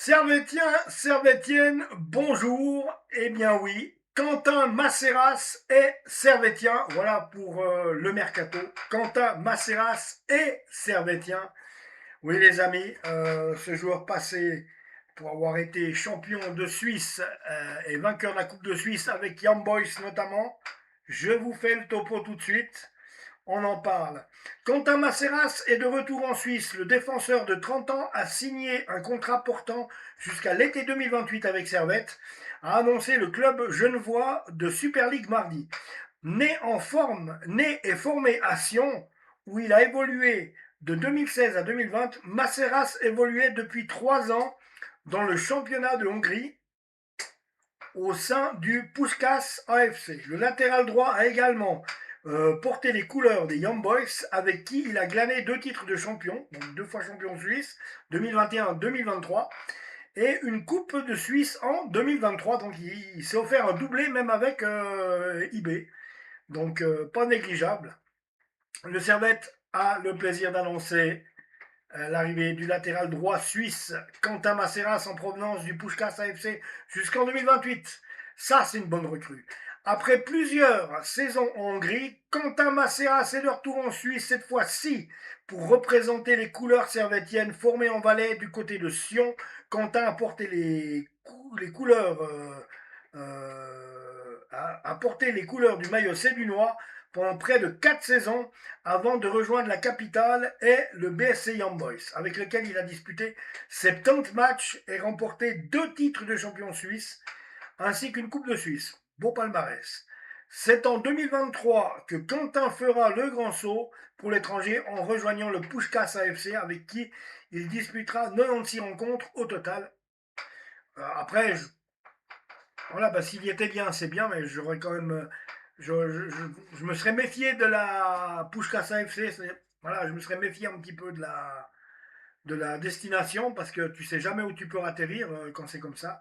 Servetien, Servétienne, bonjour. Eh bien oui, Quentin Maceiras est Servétien. Voilà pour le mercato. Quentin Maceiras est Servétien. Oui les amis, ce joueur passé pour avoir été champion de Suisse et vainqueur de la Coupe de Suisse avec Young Boys notamment. Je vous fais le topo tout de suite. On en parle. Quentin Maceiras est de retour en Suisse. Le défenseur de 30 ans a signé un contrat portant jusqu'à l'été 2028 avec Servette, a annoncé le club genevois de Super League mardi. Né et formé à Sion, où il a évolué de 2016 à 2020, Maceiras évoluait depuis 3 ans dans le championnat de Hongrie au sein du Puskás AFC. Le latéral droit a également porté les couleurs des Young Boys, avec qui il a glané 2 titres de champion, donc 2 fois champion suisse, 2021-2023, et une Coupe de Suisse en 2023. Donc il s'est offert un doublé même avec IB. Donc pas négligeable. Le Servette a le plaisir d'annoncer l'arrivée du latéral droit suisse Quentin Maceiras en provenance du Puskás AFC jusqu'en 2028. Ça, c'est une bonne recrue. Après plusieurs saisons en Hongrie, Quentin Maceiras est de retour en Suisse, cette fois-ci pour représenter les couleurs servétiennes formées en Valais du côté de Sion. Quentin a porté les couleurs a porté les couleurs du maillot sédunois pendant près de 4 saisons avant de rejoindre la capitale et le BSC Young Boys, avec lequel il a disputé 70 matchs et remporté 2 titres de champion suisse, ainsi qu'une Coupe de Suisse. Beau palmarès. C'est en 2023 que Quentin fera le grand saut pour l'étranger en rejoignant le Puskás AFC, avec qui il disputera 96 rencontres au total. Après, voilà, bah, s'il y était bien, c'est bien, mais j'aurais quand même. Je me serais méfié de la Puskás AFC. Voilà, je me serais méfié un petit peu de la destination, parce que tu sais jamais où tu peux atterrir quand c'est comme ça.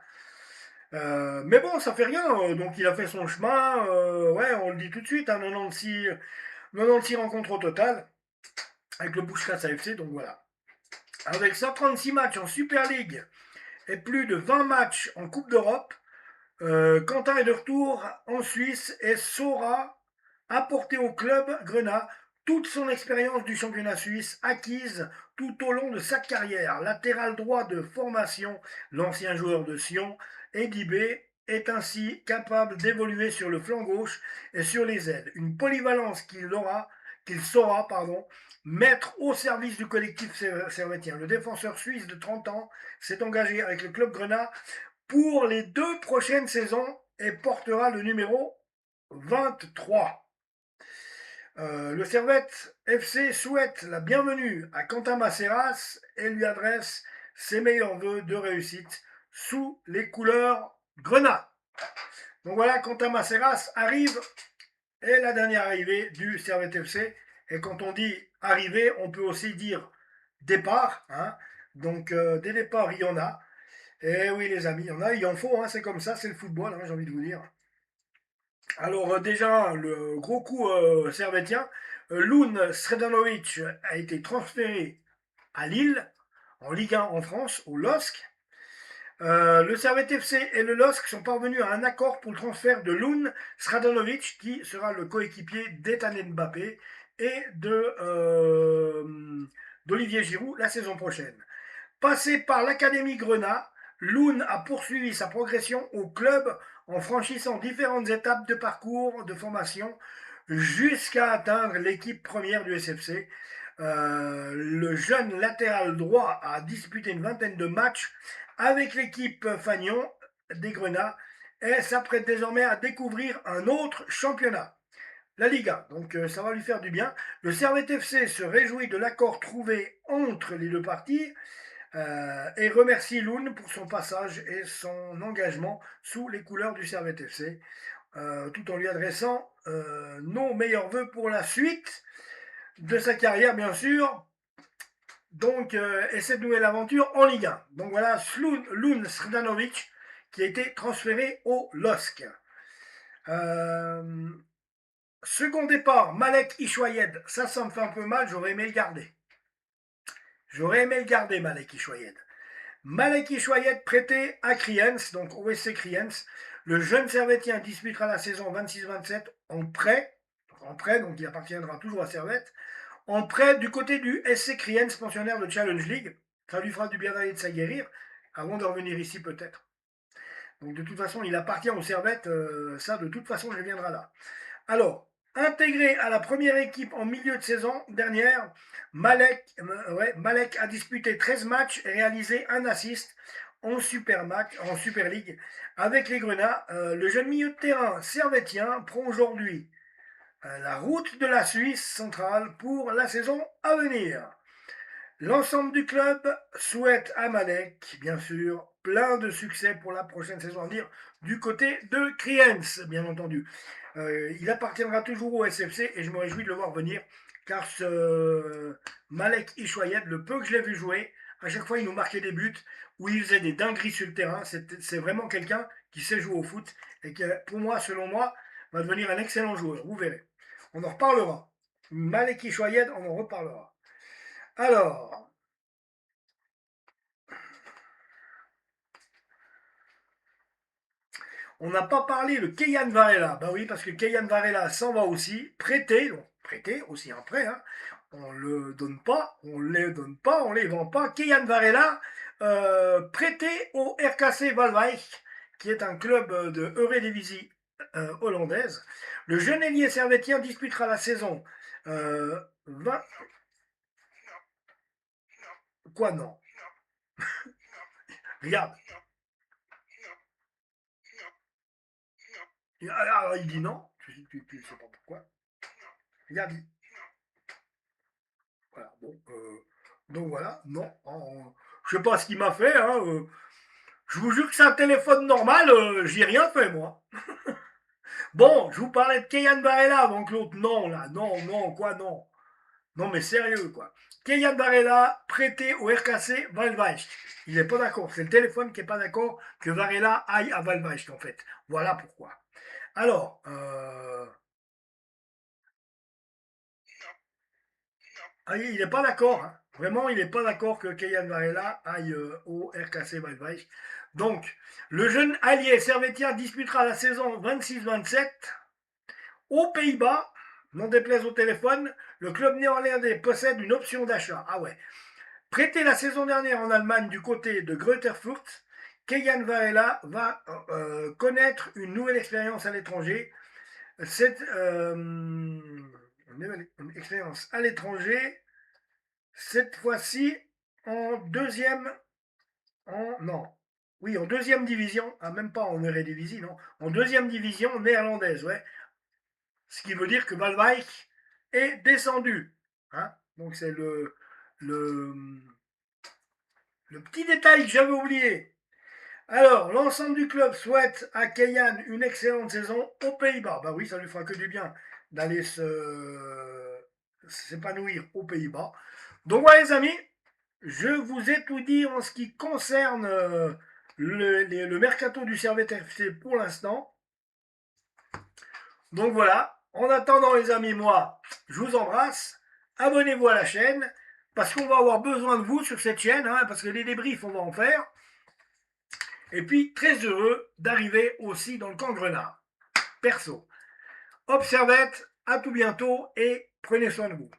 Mais bon, ça fait rien. Donc il a fait son chemin. Ouais, on le dit tout de suite, hein, 96 rencontres au total avec le Puskás AFC. Donc voilà. Avec 136 matchs en Super League et plus de 20 matchs en Coupe d'Europe, Quentin est de retour en Suisse et saura apporter au club grenat toute son expérience du championnat suisse acquise tout au long de sa carrière. Latéral droit de formation, l'ancien joueur de Sion, Eddie B est ainsi capable d'évoluer sur le flanc gauche et sur les ailes. Une polyvalence qu'il saura mettre au service du collectif servétien. Le défenseur suisse de 30 ans s'est engagé avec le club grenat pour les 2 prochaines saisons et portera le numéro 23. Le Servette FC souhaite la bienvenue à Quentin Maceiras et lui adresse ses meilleurs voeux de réussite sous les couleurs grenat. Donc voilà, Quentin Maceiras arrive, et la dernière arrivée du Servette FC. Et quand on dit arrivée, on peut aussi dire départ, hein. Donc des départs, il y en a. Eh oui, les amis, il y en a, il en faut, hein, c'est comme ça, c'est le football, hein, j'ai envie de vous dire. Alors, déjà, le gros coup servétien, Loun Sredanovic a été transféré à Lille, en Ligue 1 en France, au LOSC. Le Servette FC et le LOSC sont parvenus à un accord pour le transfert de Loun Sredanovic, qui sera le coéquipier d'Ethan Mbappé et d'Olivier Giroud la saison prochaine. Passé par l'Académie Grenat, Loun a poursuivi sa progression au club en franchissant différentes étapes de parcours de formation jusqu'à atteindre l'équipe première du SFC. Le jeune latéral droit a disputé une vingtaine de matchs avec l'équipe Fagnon des Grenats et s'apprête désormais à découvrir un autre championnat, la Liga. Donc ça va lui faire du bien. Le Servette FC se réjouit de l'accord trouvé entre les deux parties et remercie Loun pour son passage et son engagement sous les couleurs du Servette FC, tout en lui adressant nos meilleurs voeux pour la suite de sa carrière, bien sûr. Donc, et cette nouvelle aventure en Ligue 1. Donc voilà, Loun Sredanovic qui a été transféré au LOSC. Second départ, Malek Ishwayed. Ça me fait un peu mal, j'aurais aimé le garder. Malek Ishwayed. Malek Choyette prêté à Kriens, donc OSC Kriens. Le jeune Servetien disputera la saison 26-27 en prêt. Donc il appartiendra toujours à Servette. En prêt du côté du SC Kriens, pensionnaire de Challenge League. Ça lui fera du bien d'aller de s'aguerrir avant de revenir ici peut-être. Donc de toute façon, il appartient aux Servette. Ça, de toute façon, je viendrai là. Alors, intégré à la première équipe en milieu de saison dernière, Malek a disputé 13 matchs et réalisé un assist en Super League avec les Grenats. Le jeune milieu de terrain servettien prend aujourd'hui la route de la Suisse centrale pour la saison à venir. L'ensemble du club souhaite à Malek, bien sûr, plein de succès pour la prochaine saison à venir du côté de Kriens, bien entendu. Il appartiendra toujours au SFC et je me réjouis de le voir venir car ce Malek Ishoyed, le peu que je l'ai vu jouer, à chaque fois il nous marquait des buts où il faisait des dingueries sur le terrain. C'est vraiment quelqu'un qui sait jouer au foot et qui, pour moi, selon moi, va devenir un excellent joueur. Vous verrez. On en reparlera. Malek Ishoyed, on en reparlera. Alors, on n'a pas parlé de Keyan Varela. Ben oui, parce que Keyan Varela s'en va aussi, prêté aussi un prêt. Hein. On le donne pas, on les donne pas, on les vend pas. Keyan Varela, prêté au RKC Waalwijk, qui est un club de Eredivisie hollandaise. Le jeune ailier servettien disputera la saison 20. Quoi non? Regarde. Alors il dit non. Tu sais pas pourquoi. Regarde. Voilà. Bon. Donc voilà. Non. Je sais pas ce qu'il m'a fait. Hein, je vous jure que c'est un téléphone normal. J'ai rien fait moi. Bon, je vous parlais de Keyan Varela avant que l'autre. Non là. Non, non, quoi non. Non mais sérieux quoi. Keyan Varela prêté au RKC Waalwijk. Il n'est pas d'accord. C'est le téléphone qui n'est pas d'accord que Varela aille à Waalwijk en fait. Voilà pourquoi. Alors, il n'est pas d'accord. Hein. Vraiment, il n'est pas d'accord que Keyan Varela aille au RKC Waalwijk. Donc, le jeune allié servétien disputera la saison 26-27 aux Pays-Bas. N'en déplaise au téléphone, le club néerlandais possède une option d'achat. Ah ouais. Prêté la saison dernière en Allemagne du côté de Greuther Fürth, Keyan Varela va connaître une nouvelle expérience à l'étranger. Cette expérience à l'étranger, cette fois-ci en deuxième, non, oui, en deuxième division, même pas en Eredivisie, non, en deuxième division néerlandaise, ouais. Ce qui veut dire que Waalwijk est descendu. Hein. Donc c'est le, le petit détail que j'avais oublié. Alors, l'ensemble du club souhaite à Keyan une excellente saison aux Pays-Bas. Bah oui, ça lui fera que du bien d'aller s'épanouir aux Pays-Bas. Donc voilà les amis, je vous ai tout dit en ce qui concerne le mercato du Servette FC pour l'instant. Donc voilà, en attendant les amis, moi, je vous embrasse. Abonnez-vous à la chaîne, parce qu'on va avoir besoin de vous sur cette chaîne, hein, parce que les débriefs, on va en faire. Et puis, très heureux d'arriver aussi dans le camp Grenat. Perso. Hop, Servette, à tout bientôt et prenez soin de vous.